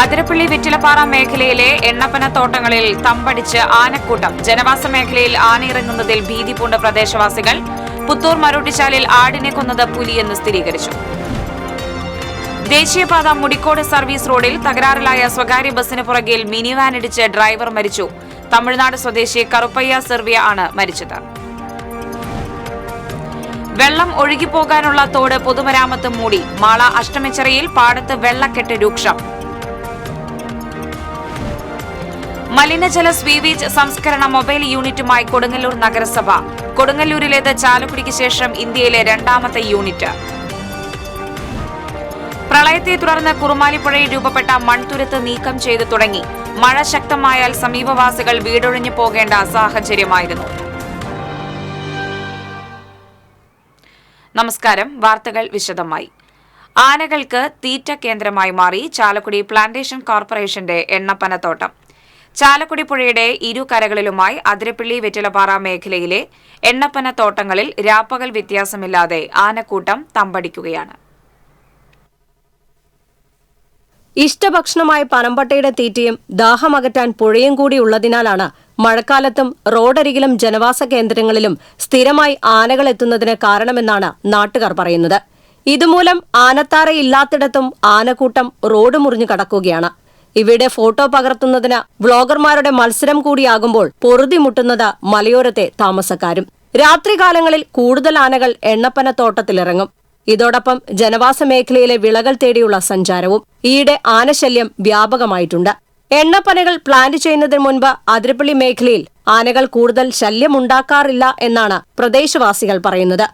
അതിരപ്പള്ളി വെറ്റിലപ്പാറ മേഖലയിലെ എണ്ണപ്പനത്തോട്ടങ്ങളിൽ തമ്പടിച്ച് ആനക്കൂട്ടം. ജനവാസ മേഖലയിൽ ആനയിറങ്ങുന്നതിൽ ഭീതി പൂണ്ട പ്രദേശവാസികൾ. പുത്തൂർ മരോട്ടിച്ചാലിൽ ആടിനെ കൊന്നത് പുലിയെന്ന് സ്ഥിരീകരിച്ചു. ദേശീയപാത മുടിക്കോട് സർവീസ് റോഡിൽ തകരാറിലായ സ്വകാര്യ ബസിന് പുറകിൽ മിനി വാൻ ഇടിച്ച് ഡ്രൈവർ മരിച്ചു. തമിഴ്നാട് സ്വദേശി കറുപ്പയ്യ സെർവിയ ആണ് മരിച്ചത്. വെള്ളം ഒഴുകിപ്പോകാനുള്ള തോട് പൊതുമരാമത്ത് മൂടി. മാള അഷ്ടമിച്ചിറയിൽ പാടത്ത് വെള്ളക്കെട്ട് രൂക്ഷം. മലിനജല സ്വീവേജ് സംസ്കരണ മൊബൈൽ യൂണിറ്റുമായി കൊടുങ്ങല്ലൂർ നഗരസഭ. കൊടുങ്ങല്ലൂരിലേത് ചാലക്കുടിക്ക് ശേഷം ഇന്ത്യയിലെ രണ്ടാമത്തെ യൂണിറ്റ്. പ്രളയത്തെ തുടർന്ന് കുറുമാലിപ്പുഴയിൽ രൂപപ്പെട്ട മൺതുരത്ത് നീക്കം ചെയ്തു തുടങ്ങി. മഴ ശക്തമായാൽ സമീപവാസികൾ വീടൊഴിഞ്ഞു പോകേണ്ട സാഹചര്യമായിരുന്നു. നമസ്കാരം. വാർത്തകൾ വിശദമായി. ആനകൾക്ക് തീറ്റ കേന്ദ്രമായി മാറി ചാലക്കുടി പ്ലാന്റേഷൻ കോർപ്പറേഷന്റെ എണ്ണപ്പനത്തോട്ടം. ചാലക്കുടി പുഴയുടെ ഇരുകരകളിലുമായി അതിരപ്പള്ളി വെറ്റിലപ്പാറ മേഖലയിലെ എണ്ണപ്പനത്തോട്ടങ്ങളിൽ രാപ്പകൽ വ്യത്യാസമില്ലാതെ ആനക്കൂട്ടം തമ്പടിക്കുകയാണ്. ഇഷ്ടഭക്ഷണമായ പനമ്പട്ടയുടെ തീറ്റയും ദാഹമകറ്റാൻ പുഴയും കൂടി ഉള്ളതിനാലാണ് മഴക്കാലത്തും റോഡരികിലും ജനവാസ കേന്ദ്രങ്ങളിലും സ്ഥിരമായി ആനകൾ എത്തുന്നതിന് കാരണമെന്നാണ് നാട്ടുകാർ പറയുന്നത്. ഇതുമൂലം ആനത്താരയില്ലാത്തിടത്തും ആനക്കൂട്ടം റോഡ് മുറിഞ്ഞു കടക്കുകയാണ്. ഇവയുടെ ഫോട്ടോ പകർത്തുന്നതിന് വ്ളോഗർമാരുടെ മത്സരം കൂടിയാകുമ്പോൾ പൊറുതിമുട്ടുന്നത് മലയോരത്തെ താമസക്കാരും. രാത്രികാലങ്ങളിൽ കൂടുതൽ ആനകൾ എണ്ണപ്പനത്തോട്ടത്തിലിറങ്ങും. ഇതോടൊപ്പം ജനവാസ മേഖലയിലെ വിളകൾ തേടിയുള്ള സഞ്ചാരവും. ഈയിടെ ആനശല്യം വ്യാപകമായിട്ടുണ്ട്. എണ്ണപ്പനകൾ പ്ലാന്റ് ചെയ്യുന്നതിന് മുൻപ് അതിരപ്പള്ളി മേഖലയിൽ ആനകൾ കൂടുതൽ ശല്യമുണ്ടാക്കാറില്ല എന്നാണ് പ്രദേശവാസികൾ പറയുന്നത്.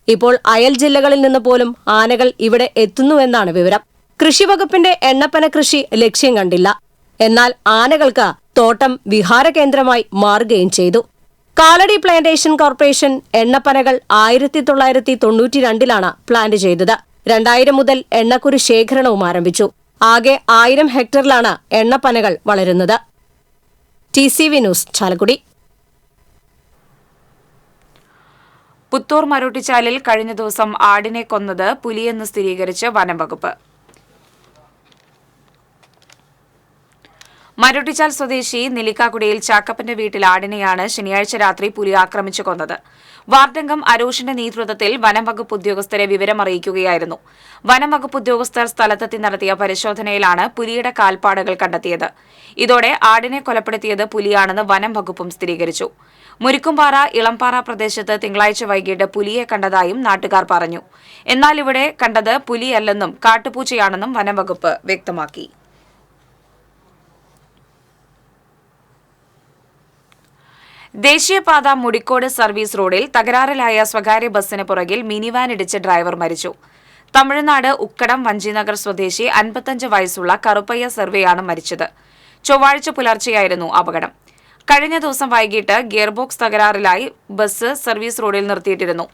ഇപ്പോൾ അയൽ ജില്ലകളിൽ നിന്ന് പോലും ആനകൾ ഇവിടെ എത്തുന്നുവെന്നാണ് വിവരം. കൃഷിവകുപ്പിന്റെ എണ്ണപ്പന കൃഷി ലക്ഷ്യം കണ്ടില്ല. എന്നാൽ ആനകൾക്ക് തോട്ടം വിഹാരകേന്ദ്രമായി മാറുകയും ചെയ്തു. കാലടി പ്ലാന്റേഷൻ കോർപ്പറേഷൻ എണ്ണപ്പനകൾ 1992 പ്ലാന്റ് ചെയ്തത്. 2000 മുതൽ എണ്ണക്കുരു ശേഖരണവും ആരംഭിച്ചു. ആകെ 1000 ഹെക്ടറിലാണ് എണ്ണപ്പനകൾ വളരുന്നത്. TCV news, Chalakudy. പുത്തൂർ മരോട്ടിച്ചാലിൽ കഴിഞ്ഞ ദിവസം ആടിനെ കൊന്നത് പുലിയെന്ന് സ്ഥിരീകരിച്ച് വനംവകുപ്പ്. മരോട്ടിച്ചാൽ സ്വദേശി നിലിക്കാക്കുടിയിൽ ചാക്കപ്പന്റെ വീട്ടിൽ ആടിനെയാണ് ശനിയാഴ്ച രാത്രി പുലി ആക്രമിച്ചു കൊന്നത്. വാർഡംഗം അരൂഷിന്റെ നേതൃത്വത്തിൽ വനംവകുപ്പ് ഉദ്യോഗസ്ഥരെ വിവരമറിയിക്കുകയായിരുന്നു. വനംവകുപ്പ് ഉദ്യോഗസ്ഥർ സ്ഥലത്തെത്തി നടത്തിയ പരിശോധനയിലാണ് പുലിയുടെ കാൽപ്പാടുകൾ കണ്ടെത്തിയത്. ഇതോടെ ആടിനെ കൊലപ്പെടുത്തിയത് പുലിയാണെന്ന് വനംവകുപ്പും സ്ഥിരീകരിച്ചു. മുരിക്കുംപാറ ഇളംപാറ പ്രദേശത്ത് തിങ്കളാഴ്ച വൈകിട്ട് പുലിയെ കണ്ടതായും നാട്ടുകാർ പറഞ്ഞു. എന്നാൽ ഇവിടെ കണ്ടത് പുലിയല്ലെന്നും കാട്ടുപൂച്ചയാണെന്നും വനംവകുപ്പ് വ്യക്തമാക്കി. ദേശീയപാത മുടിക്കോട് സർവീസ് റോഡിൽ തകരാറിലായ സ്വകാര്യ ബസിന് പുറകിൽ മിനി വാൻ ഇടിച്ച് ഡ്രൈവർ മരിച്ചു. തമിഴ്നാട് ഉക്കടം വഞ്ചിനഗർ സ്വദേശി 55 വയസ്സുള്ള കറുപ്പയ്യ സെർവിയാണ് മരിച്ചത്. ചൊവ്വാഴ്ച പുലർച്ചെയായിരുന്നു അപകടം. കഴിഞ്ഞ ദിവസം വൈകിട്ട് ഗിയർബോക്സ് തകരാറിലായി ബസ് സർവീസ് റോഡിൽ നിർത്തിയിട്ടിരുന്നു.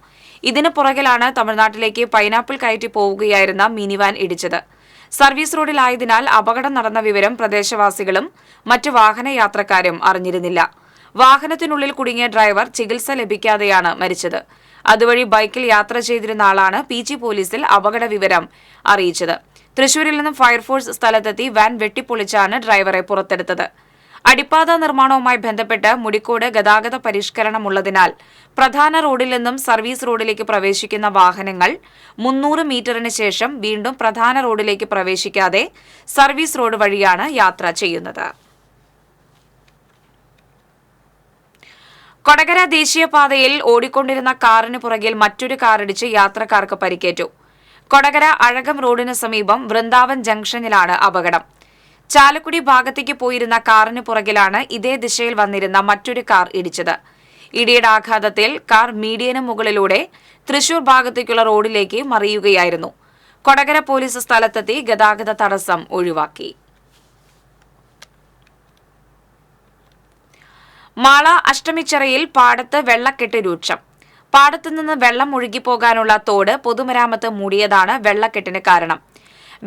ഇതിന് പുറകിലാണ് തമിഴ്നാട്ടിലേക്ക് പൈനാപ്പിൾ കയറ്റി പോവുകയായിരുന്ന മിനി വാൻ ഇടിച്ചത്. സർവീസ് റോഡിലായതിനാൽ അപകടം നടന്ന വിവരം പ്രദേശവാസികളും മറ്റ് വാഹനയാത്രക്കാരും അറിഞ്ഞിരുന്നില്ല. വാഹനത്തിനുള്ളിൽ കുടുങ്ങിയ ഡ്രൈവർ ചികിത്സ ലഭിക്കാതെയാണ് മരിച്ചത്. അതുവഴി ബൈക്കിൽ യാത്ര ചെയ്തിരുന്ന ആളാണ് PG പോലീസിൽ അപകട വിവരം അറിയിച്ചത്. തൃശൂരിൽ നിന്നും ഫയർഫോഴ്സ് സ്ഥലത്തെത്തി വാൻ വെട്ടിപ്പൊളിച്ചാണ് ഡ്രൈവറെ പുറത്തെടുത്തത്. അടിപ്പാത നിർമ്മാണവുമായി ബന്ധപ്പെട്ട് മുടിക്കോട് ഗതാഗത പരിഷ്കരണമുള്ളതിനാൽ പ്രധാന റോഡിൽ നിന്നും സർവീസ് റോഡിലേക്ക് പ്രവേശിക്കുന്ന വാഹനങ്ങൾ 300 മീറ്ററിന് ശേഷം വീണ്ടും പ്രധാന റോഡിലേക്ക് പ്രവേശിക്കാതെ സർവീസ് റോഡ് വഴിയാണ് യാത്ര ചെയ്യുന്നത്. കൊടകര ദേശീയപാതയിൽ ഓടിക്കൊണ്ടിരുന്ന കാറിന് പുറകിൽ മറ്റൊരു കാറിടിച്ച് യാത്രക്കാർക്ക് പരിക്കേറ്റു. കൊടകര അഴകം റോഡിന് സമീപം വൃന്ദാവൻ ജംഗ്ഷനിലാണ് അപകടം. ചാലക്കുടി ഭാഗത്തേക്ക് പോയിരുന്ന കാറിന് പുറകിലാണ് ഇതേ ദിശയിൽ വന്നിരുന്ന മറ്റൊരു കാർ ഇടിച്ചത്. ഇടിയുടെ ആഘാതത്തിൽ കാർ മീഡിയന് മുകളിലൂടെ തൃശൂർ ഭാഗത്തേക്കുള്ള റോഡിലേക്ക് മറിയുകയായിരുന്നു. കൊടകര പോലീസ് സ്ഥലത്തെത്തി ഗതാഗത തടസ്സം ഒഴിവാക്കി. മാള അഷ്ടമിച്ചിറയിൽ പാടത്ത് വെള്ളക്കെട്ട് രൂക്ഷം. പാടത്തുനിന്ന് വെള്ളം ഒഴുകിപ്പോകാനുള്ള തോട് പൊതുമരാമത്ത് മൂടിയതാണ് വെള്ളക്കെട്ടിന് കാരണം.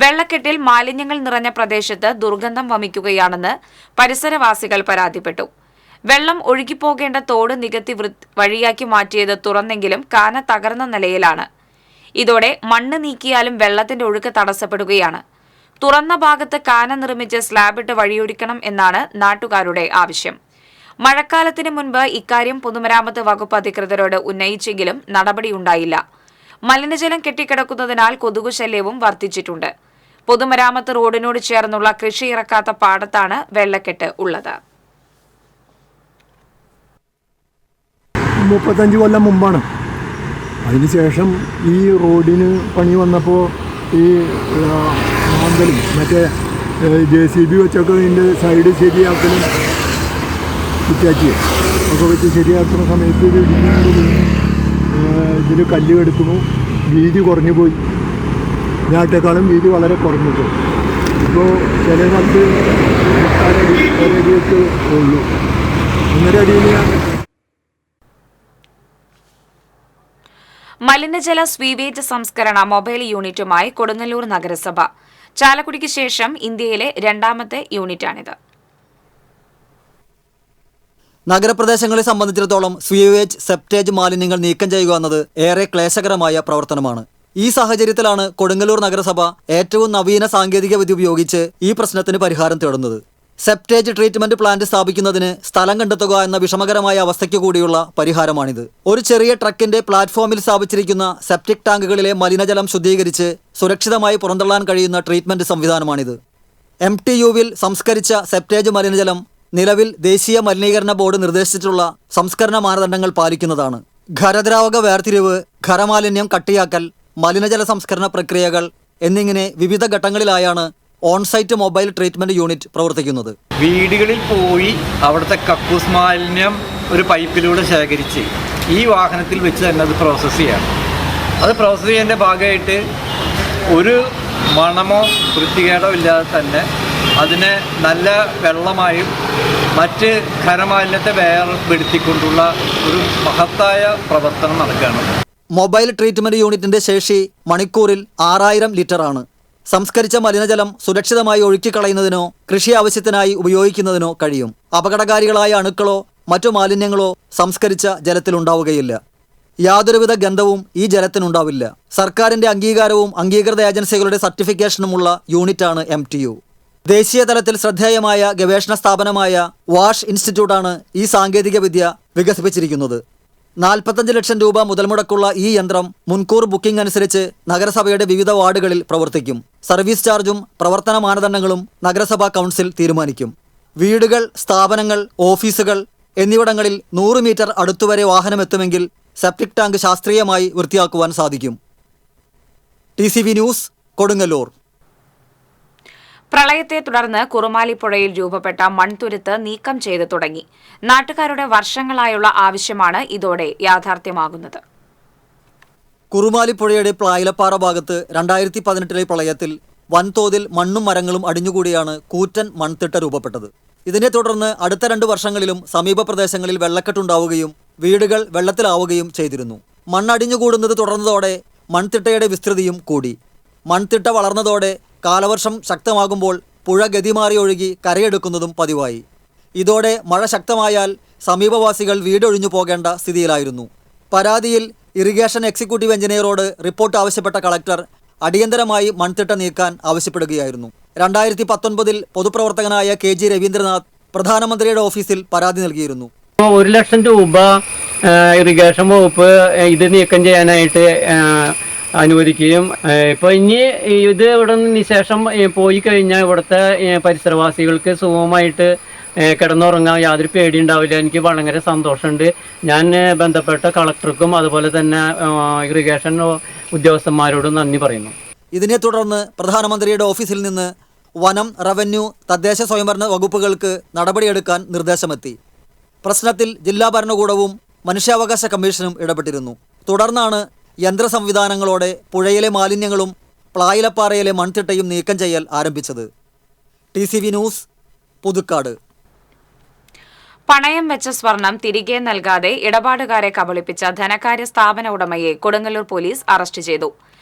വെള്ളക്കെട്ടിൽ മാലിന്യങ്ങൾ നിറഞ്ഞ പ്രദേശത്ത് ദുർഗന്ധം വമിക്കുകയാണെന്ന് പരിസരവാസികൾ പരാതിപ്പെട്ടു. വെള്ളം ഒഴുകിപ്പോകേണ്ട തോട് നികത്തി വഴിയാക്കി മാറ്റിയത് തുറന്നെങ്കിലും കാന തകർന്ന നിലയിലാണ്. ഇതോടെ മണ്ണ് നീക്കിയാലും വെള്ളത്തിന്റെ ഒഴുക്ക് തടസ്സപ്പെടുകയാണ്. തുറന്ന ഭാഗത്ത് കാന നിർമ്മിച്ച് സ്ലാബിട്ട് വഴിയൊരുക്കണം എന്നാണ് നാട്ടുകാരുടെ ആവശ്യം. മഴക്കാലത്തിന് മുൻപ് ഇക്കാര്യം പൊതുമരാമത്ത് വകുപ്പ് അധികൃതരോട് ഉന്നയിച്ചെങ്കിലും നടപടിയുണ്ടായില്ല. മലിനജലം കെട്ടിക്കിടക്കുന്നതിനാൽ കൊതുകുശല്യവും വർദ്ധിച്ചിട്ടുണ്ട്. പൊതുമരാമത്ത് റോഡിനോട് ചേർന്നുള്ള കൃഷി ഇറക്കാത്ത പാടത്താണ് വെള്ളക്കെട്ട് ഉള്ളത്. 35 കൊല്ലം മുമ്പാണ്. അതിനുശേഷം ഈ റോഡിന് പണി വന്നപ്പോൾ ഈ മാന്തലും മറ്റേ JCB വെച്ചൊക്കെ ഇതിൻ്റെ സൈഡ് ശരിയാക്കലും കുറ്റാച്ചി ഒക്കെ വെച്ച് ശരിയാക്കുന്ന സമയത്ത് ഇത് ഇതിൽ കല്ല് കെടുക്കുന്നു. വീതി കുറഞ്ഞു പോയി. ഞാട്ടേക്കാളും വീതി വളരെ കുറഞ്ഞു പോയി. ഇപ്പോൾ ചില സ്ഥലത്ത് 3 അടിയൊക്കെ ഉള്ളൂ. 1.5 അടിയിൽ മലിനജല സ്വീവേജ് സംസ്കരണ മൊബൈൽ യൂണിറ്റുമായി കൊടുങ്ങല്ലൂർ നഗരസഭ. ചാലക്കുടിക്ക് ശേഷം ഇന്ത്യയിലെ 2ാമത്തെ യൂണിറ്റാണിത്. നഗരപ്രദേശങ്ങളെ സംബന്ധിച്ചിടത്തോളം സ്വീവേജ്, സെപ്റ്റേജ് മാലിന്യങ്ങൾ നീക്കം ചെയ്യുക എന്നത് ഏറെ ക്ലേശകരമായ പ്രവർത്തനമാണ്. ഈ സാഹചര്യത്തിലാണ് കൊടുങ്ങല്ലൂർ നഗരസഭ ഏറ്റവും നവീന സാങ്കേതിക വിദ്യ ഉപയോഗിച്ച് ഈ പ്രശ്നത്തിന് പരിഹാരം തേടുന്നത്. സെപ്റ്റേജ് ട്രീറ്റ്മെന്റ് പ്ലാന്റ് സ്ഥാപിക്കുന്നതിന് സ്ഥലം കണ്ടെത്തുക എന്ന വിഷമകരമായ അവസ്ഥയ്ക്ക് കൂടിയുള്ള പരിഹാരമാണിത്. ഒരു ചെറിയ ട്രക്കിന്റെ പ്ലാറ്റ്ഫോമിൽ സ്ഥാപിച്ചിരിക്കുന്ന സെപ്റ്റിക് ടാങ്കുകളിലെ മലിനജലം ശുദ്ധീകരിച്ച് സുരക്ഷിതമായി പുറന്തള്ളാൻ കഴിയുന്ന ട്രീറ്റ്മെന്റ് സംവിധാനമാണിത്. MTUവിൽ സംസ്കരിച്ച സെപ്റ്റേജ് മലിനജലം നിലവിൽ ദേശീയ മലിനീകരണ ബോർഡ് നിർദ്ദേശിച്ചിട്ടുള്ള സംസ്കരണ മാനദണ്ഡങ്ങൾ പാലിക്കുന്നതാണ്. ഖരദ്രാവക വേർതിരിവ്, ഖരമാലിന്യം കട്ടിയാക്കൽ, മലിനജല സംസ്കരണ പ്രക്രിയകൾ എന്നിങ്ങനെ വിവിധ ഘട്ടങ്ങളിലായാണ് ഓൺസൈറ്റ് മൊബൈൽ ട്രീറ്റ്മെന്റ് യൂണിറ്റ് പ്രവർത്തിക്കുന്നത്. വീടുകളിൽ പോയി അവിടുത്തെ കക്കൂസ് മാലിന്യം ഒരു പൈപ്പിലൂടെ ശേഖരിച്ച് ഈ വാഹനത്തിൽ വെച്ച് തന്നെ അത് പ്രോസസ്സ് ചെയ്യണം. അത് പ്രോസസ്സ് ചെയ്യുന്നതിൻ്റെ ഭാഗമായിട്ട് ഒരു മണമോ വൃത്തികേടോ ഇല്ലാതെ തന്നെ അതിനെ നല്ല വെള്ളമായും മറ്റ് ഖരമാലിന്യത്തെ വേർപെടുത്തിക്കൊണ്ടുള്ള ഒരു മഹത്തായ പ്രവർത്തനം നടക്കുകയാണ്. മൊബൈൽ ട്രീറ്റ്മെന്റ് യൂണിറ്റിന്റെ ശേഷി മണിക്കൂറിൽ 6000 ലിറ്ററാണ്. സംസ്കരിച്ച മലിനജലം സുരക്ഷിതമായി ഒഴുക്കിക്കളയുന്നതിനോ കൃഷി ആവശ്യത്തിനായി ഉപയോഗിക്കുന്നതിനോ കഴിയും. അപകടകാരികളായ അണുക്കളോ മറ്റു മാലിന്യങ്ങളോ സംസ്കരിച്ച ജലത്തിലുണ്ടാവുകയില്ല. യാതൊരുവിധ ഗന്ധവും ഈ ജലത്തിനുണ്ടാവില്ല. സർക്കാരിന്റെ അംഗീകാരവും അംഗീകൃത ഏജൻസികളുടെ സർട്ടിഫിക്കേഷനുമുള്ള യൂണിറ്റാണ് MTU. ദേശീയ തലത്തിൽ ശ്രദ്ധേയമായ ഗവേഷണ സ്ഥാപനമായ വാഷ് ഇൻസ്റ്റിറ്റ്യൂട്ടാണ് ഈ സാങ്കേതിക വിദ്യ വികസിപ്പിച്ചിരിക്കുന്നത്. 45 ലക്ഷം രൂപ മുതൽ മുടക്കുള്ള ഈ യന്ത്രം മുൻകൂർ ബുക്കിംഗ് അനുസരിച്ച് നഗരസഭയുടെ വിവിധ വാർഡുകളിൽ പ്രവർത്തിക്കും. സർവീസ് ചാർജും പ്രവർത്തന മാനദണ്ഡങ്ങളും നഗരസഭാ കൗൺസിൽ തീരുമാനിക്കും. വീടുകൾ, സ്ഥാപനങ്ങൾ, ഓഫീസുകൾ എന്നിവിടങ്ങളിൽ 100 മീറ്റർ അടുത്തുവരെ വാഹനമെത്തുമെങ്കിൽ സെപ്റ്റിക് ടാങ്ക് ശാസ്ത്രീയമായി വൃത്തിയാക്കുവാൻ സാധിക്കും. TCV news, Kodungallur. പ്രളയത്തെ തുടർന്ന് കുറുമാലിപ്പുഴയിൽ രൂപപ്പെട്ട മൺതുരുത്ത് നീക്കം ചെയ്ത് തുടങ്ങി. നാട്ടുകാരുടെ വർഷങ്ങളായുള്ള ആവശ്യമാണ് ഇതോടെ യാഥാർത്ഥ്യമാകുന്നത്. കുറുമാലിപ്പുഴയുടെ പ്ലായിലപ്പാറ ഭാഗത്ത് 2018 പ്രളയത്തിൽ വൻതോതിൽ മണ്ണും മരങ്ങളും അടിഞ്ഞുകൂടിയാണ് കൂറ്റൻ മൺതിട്ട രൂപപ്പെട്ടത്. ഇതിനെ തുടർന്ന് അടുത്ത 2 വർഷങ്ങളിലും സമീപ പ്രദേശങ്ങളിൽ വെള്ളക്കെട്ടുണ്ടാവുകയും വീടുകൾ വെള്ളത്തിലാവുകയും ചെയ്തിരുന്നു. മണ്ണടിഞ്ഞുകൂടുന്നത് തുടർന്നതോടെ മൺതിട്ടയുടെ വിസ്തൃതിയും കൂടി. മൺതിട്ട വളർന്നതോടെ കാലവർഷം ശക്തമാകുമ്പോൾ പുഴ ഗതിമാറി ഒഴുകി കരയെടുക്കുന്നതും പതിവായി. ഇതോടെ മഴ ശക്തമായാൽ സമീപവാസികൾ വീടൊഴിഞ്ഞു പോകേണ്ട സ്ഥിതിയിലായിരുന്നു. പരാതിയിൽ ഇറിഗേഷൻ എക്സിക്യൂട്ടീവ് എഞ്ചിനീയറോട് റിപ്പോർട്ട് ആവശ്യപ്പെട്ട കളക്ടർ അടിയന്തരമായി മൺതിട്ട നീക്കാൻ ആവശ്യപ്പെടുകയായിരുന്നു. 2019 പൊതുപ്രവർത്തകനായ KG രവീന്ദ്രനാഥ് പ്രധാനമന്ത്രിയുടെ ഓഫീസിൽ പരാതി നൽകിയിരുന്നു. 1 ലക്ഷം രൂപ ഇറിഗേഷൻ വകുപ്പ് ഇത് നീക്കം ചെയ്യാനായിട്ട് അനുവദിക്കുകയും ഇപ്പോൾ ഇനി ഇത് ഇവിടെ നിന്ന് ശേഷം പോയി കഴിഞ്ഞാൽ ഇവിടുത്തെ പരിസരവാസികൾക്ക് സുഖമായിട്ട് കിടന്നുറങ്ങാൻ യാതൊരു പേടി ഉണ്ടാവില്ല. എനിക്ക് വളരെ സന്തോഷമുണ്ട്. ഞാൻ ബന്ധപ്പെട്ട കളക്ടർക്കും അതുപോലെ തന്നെ ഇറിഗേഷൻ ഉദ്യോഗസ്ഥന്മാരോടും നന്ദി പറയുന്നു. ഇതിനെ തുടർന്ന് പ്രധാനമന്ത്രിയുടെ ഓഫീസിൽ നിന്ന് വനം, റവന്യൂ, തദ്ദേശ സ്വയംഭരണ വകുപ്പുകൾക്ക് നടപടിയെടുക്കാൻ നിർദ്ദേശമെത്തി. പ്രശ്നത്തിൽ ജില്ലാ ഭരണകൂടവും മനുഷ്യാവകാശ കമ്മീഷനും ഇടപെട്ടിരുന്നു. തുടർന്നാണ് യന്ത്ര സംവിധാനങ്ങളോടെ പുഴയിലെ മാലിന്യങ്ങളും പ്ലായിലപ്പാറയിലെ മൺതിട്ടയും നീക്കം ചെയ്യൽ ആരംഭിച്ചത്. TCV news, Puthukkad. പണയം വെച്ച സ്വർണം തിരികെ നൽകാതെ ഇടപാടുകാരെ കബളിപ്പിച്ച ധനകാര്യ സ്ഥാപന ഉടമയെ കൊടുങ്ങല്ലൂർ പോലീസ് അറസ്റ്റ് ചെയ്തു.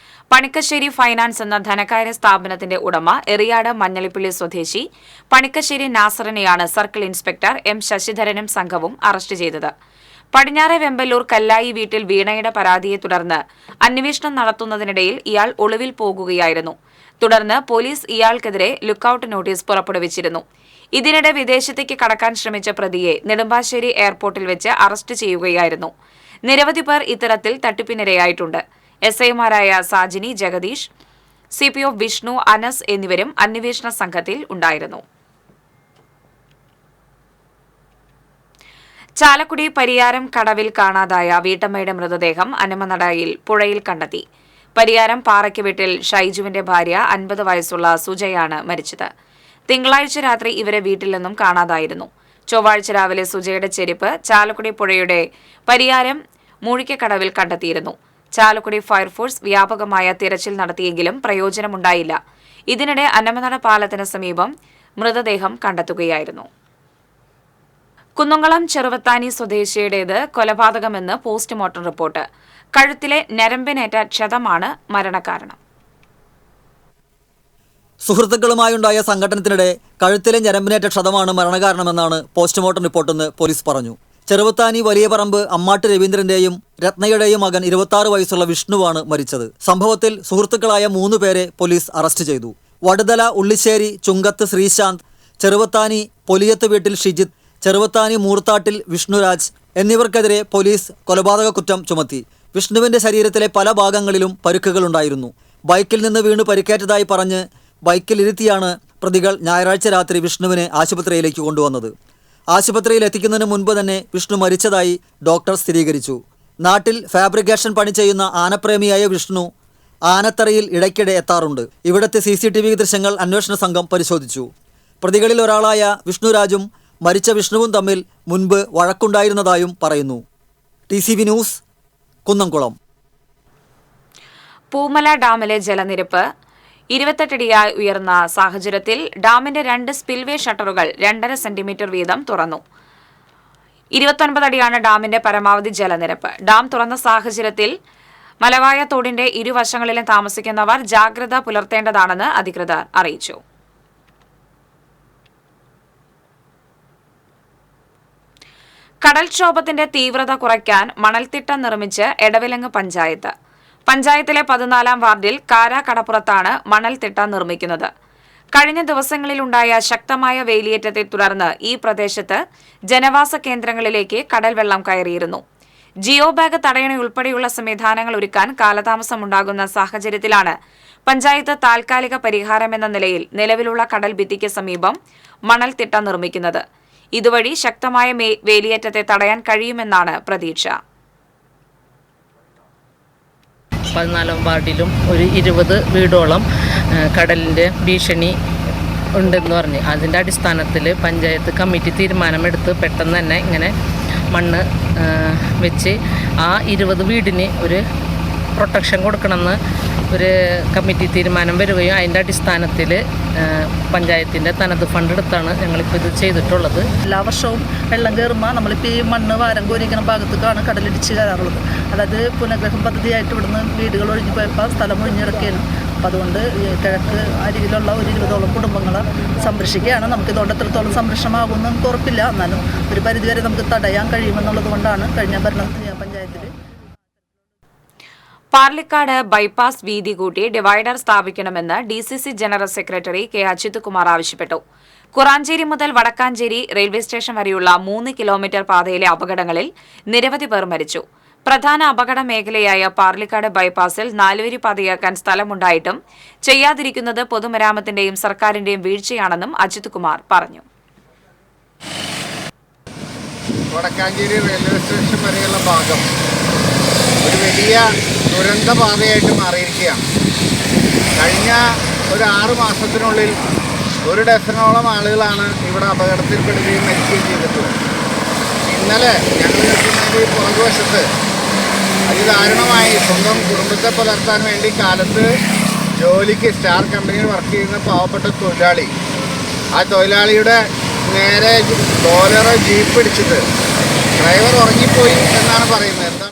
പണിക്കശ്ശേരി ഫൈനാൻസ് എന്ന ധനകാര്യ സ്ഥാപനത്തിന്റെ ഉടമ എറിയാട് മഞ്ഞളിപ്പള്ളി സ്വദേശി പണിക്കശ്ശേരി നാസറിനെയാണ് സർക്കിൾ ഇൻസ്പെക്ടർ M ശശിധരനും സംഘവും അറസ്റ്റ് ചെയ്തത്. പടിഞ്ഞാറെ വെമ്പല്ലൂർ കല്ലായി വീട്ടിൽ വീണയുടെ പരാതിയെ തുടർന്ന് അന്വേഷണം നടത്തുന്നതിനിടയിൽ ഇയാൾ ഒളിവിൽ പോകുകയായിരുന്നു. തുടർന്ന് പോലീസ് ഇയാൾക്കെതിരെ ലുക്കൌട്ട് നോട്ടീസ് പുറപ്പെടുവിച്ചിരുന്നു. ഇതിനിടെ വിദേശത്തേക്ക് കടക്കാൻ ശ്രമിച്ച പ്രതിയെ നെടുമ്പാശ്ശേരി എയർപോർട്ടിൽ വെച്ച് അറസ്റ്റ് ചെയ്യുകയായിരുന്നു. നിരവധി പേർ ഇത്തരത്തിൽ തട്ടിപ്പിനിരയായിട്ടുണ്ട്. എസ്ഐമാരായ സാജിനി, ജഗദീഷ്, CPO വിഷ്ണു, അനസ് എന്നിവരും അന്വേഷണ സംഘത്തിൽ ഉണ്ടായിരുന്നു. ചാലക്കുടി പരിയാരം കടവിൽ കാണാതായ വീട്ടമ്മയുടെ മൃതദേഹം അനമനടയിൽ പുഴയിൽ കണ്ടെത്തി. പരിയാരം പാറയ്ക്ക് വീട്ടിൽ ഷൈജുവിന്റെ ഭാര്യ 50 വയസ്സുള്ള സുജയാണ് മരിച്ചത്. തിങ്കളാഴ്ച രാത്രി ഇവരെ വീട്ടിൽ നിന്നും കാണാതായിരുന്നു. ചൊവ്വാഴ്ച രാവിലെ സുജയുടെ ചെരുപ്പ് ചാലക്കുടി പുഴയുടെ പരിയാരം മൂഴിക്കക്കടവിൽ കണ്ടെത്തിയിരുന്നു. ചാലക്കുടി ഫയർഫോഴ്സ് വ്യാപകമായ തിരച്ചിൽ നടത്തിയെങ്കിലും പ്രയോജനമുണ്ടായില്ല. ഇതിനിടെ അന്നമനട പാലത്തിന് സമീപം മൃതദേഹം കണ്ടെത്തുകയായിരുന്നു. കുന്നംകുളം ചെറുവത്താനി സ്വദേശിയുടേത് കൊലപാതകമെന്ന് പോസ്റ്റ്മോർട്ടം റിപ്പോർട്ട്. കഴുത്തിലെ ഞരമ്പിനേറ്റ ക്ഷതമാണ് മരണകാരണം. സുഹൃത്തുക്കളുമായുണ്ടായ സംഘട്ടനത്തിനിടെ കഴുത്തിലെ ഞരമ്പിനേറ്റ ക്ഷതമാണ് മരണകാരണമെന്നാണ് പോസ്റ്റ്മോർട്ടം റിപ്പോർട്ടെന്ന് പോലീസ് പറഞ്ഞു. ചെറുവത്താനി വലിയ പറമ്പ് അമ്മാട്ട് രവീന്ദ്രന്റെയും രത്നയുടെയും മകൻ 26 വയസ്സുള്ള വിഷ്ണുവാണ് മരിച്ചത്. സംഭവത്തിൽ സുഹൃത്തുക്കളായ 3 പേരെ പോലീസ് അറസ്റ്റ് ചെയ്തു. വടുതല ഉള്ളിശ്ശേരി ചുങ്കത്ത് ശ്രീശാന്ത്, ചെറുവത്താനി പൊലിയത്ത് വീട്ടിൽ ഷിജിത്ത്, ചെറുവത്താനി മൂർത്താട്ടിൽ വിഷ്ണുരാജ് എന്നിവർക്കെതിരെ പോലീസ് കൊലപാതക കുറ്റം ചുമത്തി. വിഷ്ണുവിന്റെ ശരീരത്തിലെ പല ഭാഗങ്ങളിലും പരുക്കുകളുണ്ടായിരുന്നു. ബൈക്കിൽ നിന്ന് വീണ് പരിക്കേറ്റതായി പറഞ്ഞ് ബൈക്കിൽ ഇരുത്തിയാണ് പ്രതികൾ ഞായറാഴ്ച രാത്രി വിഷ്ണുവിനെ ആശുപത്രിയിലേക്ക് കൊണ്ടുവന്നത്. ആശുപത്രിയിൽ എത്തിക്കുന്നതിന് മുൻപ് തന്നെ വിഷ്ണു മരിച്ചതായി ഡോക്ടർ സ്ഥിരീകരിച്ചു. നാട്ടിൽ ഫാബ്രിക്കേഷൻ പണി ചെയ്യുന്ന ആനപ്രേമിയായ വിഷ്ണു ആനത്തറയിൽ ഇടയ്ക്കിടെ എത്താറുണ്ട്. ഇവിടുത്തെ CCTV ദൃശ്യങ്ങൾ അന്വേഷണ സംഘം പരിശോധിച്ചു. പ്രതികളിൽ ഒരാളായ വിഷ്ണുരാജും മരിച്ച വിഷ്ണുവും തമ്മിൽ മുൻപ് വഴക്കുണ്ടായിരുന്നതായും പറയുന്നു. TCV news, Kunnamkulam. പൂമല ഡാമിലെ ജലനിരപ്പ് 28 അടിയായി ഉയർന്ന സാഹചര്യത്തിൽ ഡാമിന്റെ 2 സ്പിൽവേ ഷട്ടറുകൾ 2.5 സെന്റിമീറ്റർ വീതം തുറന്നു. 29 അടിയാണ് ഡാമിന്റെ പരമാവധി ജലനിരപ്പ്. ഡാം തുറന്ന സാഹചര്യത്തിൽ മലവായ തോടിന്റെ ഇരുവശങ്ങളിലും താമസിക്കുന്നവർ ജാഗ്രത പുലർത്തേണ്ടതാണെന്ന് അധികൃതർ അറിയിച്ചു. കടൽക്ഷോഭത്തിന്റെ തീവ്രത കുറയ്ക്കാൻ മണൽത്തിട്ട നിർമ്മിച്ച് എടവിലങ്ങ് പഞ്ചായത്ത്. പഞ്ചായത്തിലെ 14-ാം വാർഡിൽ കടപ്പുറത്താണ് മണൽത്തിട്ട നിർമ്മിക്കുന്നത്. കഴിഞ്ഞ ദിവസങ്ങളിലുണ്ടായ ശക്തമായ വേലിയേറ്റത്തെ തുടർന്ന് ഈ പ്രദേശത്ത് ജനവാസ കേന്ദ്രങ്ങളിലേക്ക് കടൽവെള്ളം കയറിയിരുന്നു. ജിയോ ബാഗ് തടയണയുൾപ്പെടെയുള്ള സംവിധാനങ്ങൾ ഒരുക്കാൻ കാലതാമസമുണ്ടാകുന്ന സാഹചര്യത്തിലാണ് പഞ്ചായത്ത് താൽക്കാലിക പരിഹാരമെന്ന നിലയിൽ നിലവിലുള്ള കടൽ ഭിത്തിക്ക് സമീപം മണൽത്തിട്ട നിർമ്മിക്കുന്നത്. ഇതുവഴി ശക്തമായ വേലിയേറ്റത്തെ തടയാൻ കഴിയുമെന്നാണ് പ്രതീക്ഷ. 14-ാം വാർഡിലും ഒരു 20 വീടോളം കടലിൻ്റെ ഭീഷണി ഉണ്ടെന്ന് പറഞ്ഞ് അതിൻ്റെ അടിസ്ഥാനത്തിൽ പഞ്ചായത്ത് കമ്മിറ്റി തീരുമാനമെടുത്ത് പെട്ടെന്ന് തന്നെ ഇങ്ങനെ മണ്ണ് വെച്ച് ആ 20 വീടിന് ഒരു പ്രൊട്ടക്ഷൻ കൊടുക്കണമെന്ന് ഒരു കമ്മിറ്റി തീരുമാനം വരികയും അതിൻ്റെ അടിസ്ഥാനത്തിൽ പഞ്ചായത്തിൻ്റെ തനത് ഫണ്ട് എടുത്താണ് ഞങ്ങളിപ്പോൾ ഇത് ചെയ്തിട്ടുള്ളത്. എല്ലാ വർഷവും വെള്ളം കയറുമ്പോൾ നമ്മളിപ്പോൾ ഈ മണ്ണ് വാരം കോരിക്കുന്ന ഭാഗത്തേക്കാണ് കടലിടിച്ച് കയറാറുള്ളത്. അതായത് പുനഃഗ്രഹം പദ്ധതിയായിട്ട് ഇവിടുന്ന് വീടുകൾ ഒഴിഞ്ഞു പോയപ്പോൾ സ്ഥലം ഒഴിഞ്ഞിറക്കിയാണ്. അപ്പോൾ അതുകൊണ്ട് കിഴക്ക് അരികിലുള്ള ഒരു 20ഓളം കുടുംബങ്ങളെ സംരക്ഷിക്കുകയാണ്. നമുക്കിതുകൊണ്ട് എത്രത്തോളം സംരക്ഷണമാകുമെന്ന് നമുക്ക് ഉറപ്പില്ല. എന്നാലും ഒരു പരിധിവരെ നമുക്ക് തടയാൻ കഴിയുമെന്നുള്ളത് കൊണ്ടാണ് കഴിഞ്ഞ പഞ്ചായത്തിൽ പാർലിക്കാട് ബൈപ്പാസ് വീതി കൂട്ടി ഡിവൈഡർ സ്ഥാപിക്കണമെന്ന് DCC general secretary K. Achyuth Kumar ആവശ്യപ്പെട്ടു. കുറാഞ്ചേരി മുതൽ വടക്കാഞ്ചേരി റെയിൽവേ സ്റ്റേഷൻ വരെയുള്ള 3 കിലോമീറ്റർ പാതയിലെ അപകടങ്ങളിൽ നിരവധി പേർ മരിച്ചു. പ്രധാന അപകട മേഖലയായ പാർലിക്കാട് ബൈപ്പാസിൽ 4 പാതയാക്കാൻ സ്ഥലമുണ്ടായിട്ടും ചെയ്യാതിരിക്കുന്നത് പൊതുമരാമത്തിന്റെയും സർക്കാരിന്റെയും വീഴ്ചയാണെന്നും അച്യുത് കുമാർ പറഞ്ഞു. വടക്കാഞ്ചേരി റെയിൽവേ സ്റ്റേഷൻ വരെയുള്ള ഭാഗം ഒരു വലിയ ദുരന്ത പാതയായിട്ട് മാറിയിരിക്കുകയാണ്. കഴിഞ്ഞ ഒരു 6 മാസത്തിനുള്ളിൽ 1 ഡസനോളം ആളുകളാണ് ഇവിടെ അപകടത്തിൽപ്പെടുകയും മരിക്കുകയും ചെയ്തിട്ടുള്ളത്. ഇന്നലെ ഞങ്ങൾ നിൽക്കുന്നത് ഈ പുറകുവശത്ത് അതിദാരുണമായി സ്വന്തം കുടുംബത്തെ പുലർത്താൻ വേണ്ടി കാലത്ത് ജോലിക്ക് സ്റ്റാർ കമ്പനിയിൽ വർക്ക് ചെയ്യുന്ന പാവപ്പെട്ട തൊഴിലാളി, ആ തൊഴിലാളിയുടെ നേരെ ബോലറോ ജീപ്പ് ഇടിച്ചിട്ട് ഡ്രൈവർ ഉറങ്ങിപ്പോയി എന്നാണ് പറയുന്നത്.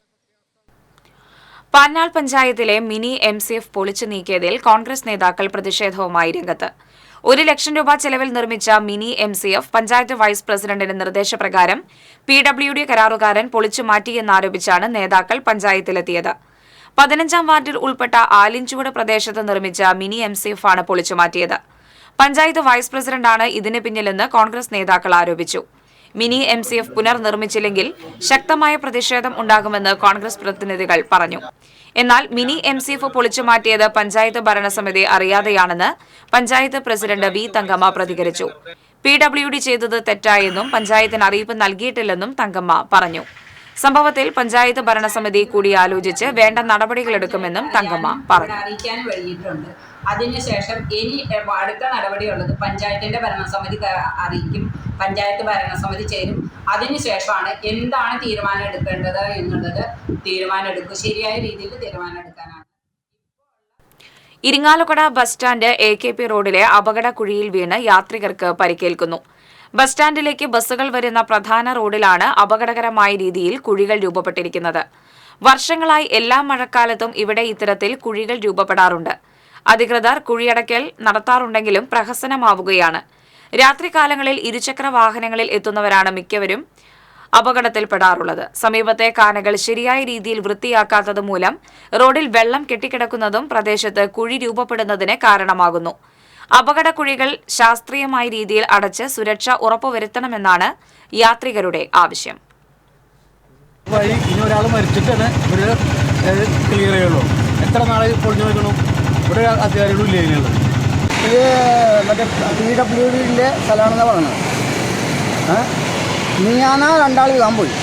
പാഞ്ഞാൾ പഞ്ചായത്തിലെ മിനി MCF പൊളിച്ചു നീക്കിയതിൽ കോൺഗ്രസ് നേതാക്കൾ പ്രതിഷേധവുമായി രംഗത്ത്. 1 ലക്ഷം രൂപ ചെലവിൽ നിർമ്മിച്ച മിനി MCF പഞ്ചായത്ത് വൈസ് പ്രസിഡന്റിന്റെ നിർദ്ദേശപ്രകാരം PWD കരാറുകാരൻ പൊളിച്ചു മാറ്റിയെന്നാരോപിച്ചാണ് നേതാക്കൾ പഞ്ചായത്തിലെത്തിയത്. 15-ാം വാർഡിൽ ഉൾപ്പെട്ട ആലിഞ്ചുവട് പ്രദേശത്ത് നിർമ്മിച്ച മിനി MCF ആണ് പൊളിച്ചു മാറ്റിയത്. പഞ്ചായത്ത് വൈസ് പ്രസിഡന്റാണ് ഇതിന് പിന്നിലെന്ന് കോൺഗ്രസ് നേതാക്കൾ ആരോപിച്ചു. മിനി MCF പുനർനിർമ്മിച്ചില്ലെങ്കിൽ ശക്തമായ പ്രതിഷേധം ഉണ്ടാകുമെന്ന് കോൺഗ്രസ് പ്രതിനിധികൾ പറഞ്ഞു. എന്നാൽ മിനി MCF പൊളിച്ചു മാറ്റിയത് പഞ്ചായത്ത് ഭരണസമിതി അറിയാതെയാണെന്ന് പഞ്ചായത്ത് പ്രസിഡന്റ് V. തങ്കമ്മ പ്രതികരിച്ചു. PWD ചെയ്തത് തെറ്റായെന്നും പഞ്ചായത്തിന് അറിയിപ്പ് നൽകിയിട്ടില്ലെന്നും തങ്കമ്മ പറഞ്ഞു. സംഭവത്തിൽ പഞ്ചായത്ത് ഭരണസമിതി കൂടിയാലോചിച്ച് വേണ്ട നടപടികളെടുക്കുമെന്നും തങ്കമ്മ പറഞ്ഞു. അതിനുശേഷം ഇനി അടുത്ത നടപടിയുള്ളത് പഞ്ചായത്തിന്റെ ഭരണസമിതി അറിയിക്കും. പഞ്ചായത്ത് ഭരണസമിതി ചേരും. അതിനുശേഷമാണ് എന്താണ് തീരുമാനം എടുക്കേണ്ടത് എന്നുള്ളത് തീരുമാനമെടുക്കും. ശരിയായ രീതിയിൽ തീരുമാനം എടുക്കാനാണ്. ഇരിങ്ങാലക്കുട ബസ് സ്റ്റാൻഡ് AKP റോഡിലെ അപകട കുഴിയിൽ വീണ് യാത്രികർക്ക് പരിക്കേൽക്കുന്നു. ബസ് സ്റ്റാൻഡിലേക്ക് ബസ്സുകൾ വരുന്ന പ്രധാന റോഡിലാണ് അപകടകരമായ രീതിയിൽ കുഴികൾ രൂപപ്പെട്ടിരിക്കുന്നത്. വർഷങ്ങളായി എല്ലാ മഴക്കാലത്തും ഇവിടെ ഇത്തരത്തിൽ കുഴികൾ രൂപപ്പെടാറുണ്ട്. അധികൃതർ കുഴിയടക്കൽ നടത്താറുണ്ടെങ്കിലും പ്രഹസനമാവുകയാണ്. രാത്രികാലങ്ങളിൽ ഇരുചക്ര വാഹനങ്ങളിൽ എത്തുന്നവരാണ് മിക്കവരും അപകടത്തിൽപ്പെടാറുള്ളത്. സമീപത്തെ കാനകൾ ശരിയായ രീതിയിൽ വൃത്തിയാക്കാത്തത് മൂലം റോഡിൽ വെള്ളം കെട്ടിക്കിടക്കുന്നതും പ്രദേശത്ത് കുഴി രൂപപ്പെടുന്നതിന് കാരണമാകുന്നു. അപകട കുഴികൾ ശാസ്ത്രീയമായ രീതിയിൽ അടച്ച് സുരക്ഷ ഉറപ്പുവരുത്തണമെന്നാണ് യാത്രികരുടെ ആവശ്യം. വഴി ഇനി ഒരാൾ മരിച്ചിട്ടാണ് ഇവിടെ ക്ലിയർ ചെയ്യുള്ളൂ. എത്ര നാളെ പൊളിഞ്ഞു വെക്കണം? ഇവിടെ അധികാരികളും ഇല്ല. ഇതിനുള്ളത് ഇത് മറ്റേ PWDൻ്റെ സ്ഥലമാണെന്നാണ് പറഞ്ഞത്. ഞാൻ 2 ആൾ വീഴാൻ പോയി.